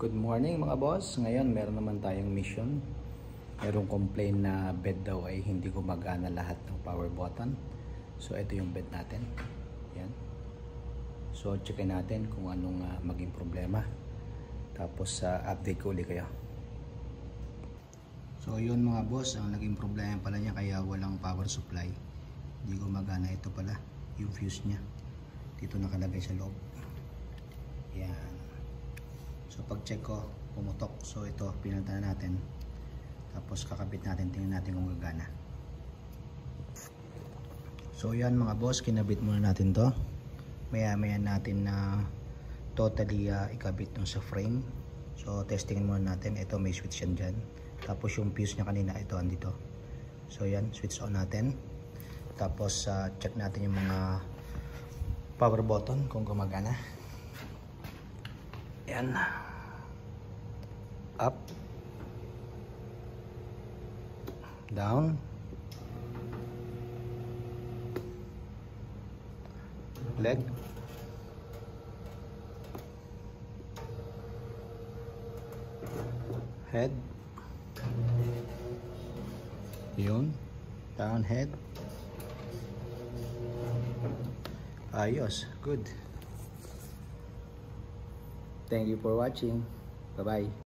Good morning mga boss. Ngayon meron naman tayong mission. Merong complain na bed daw ay hindi gumagana lahat ng power button. So ito yung bed natin. Yan. So checkin natin kung anong maging problema. Tapos update ko ulit kayo. So yun mga boss, ang naging problema pala niya kaya walang power supply. Hindi gumagana, ito pala yung fuse niya. Dito nakalagay sa loob. Yan. So pag check ko, pumutok. So ito, pinalitan na natin. Tapos kakabit natin, tingnan natin kung gagana. So yan mga boss, kinabit muna natin to. Maya natin na totally ikabit dun sa frame. So testingin muna natin. Ito may switch yan dyan. Tapos yung fuse niya kanina, ito andito. So yan, switch on natin. Tapos check natin yung mga power button kung gumagana. Yan. Up. Down. Leg. Head. Yun. Down head. Ayos. Good. Thank you for watching. Bye-bye.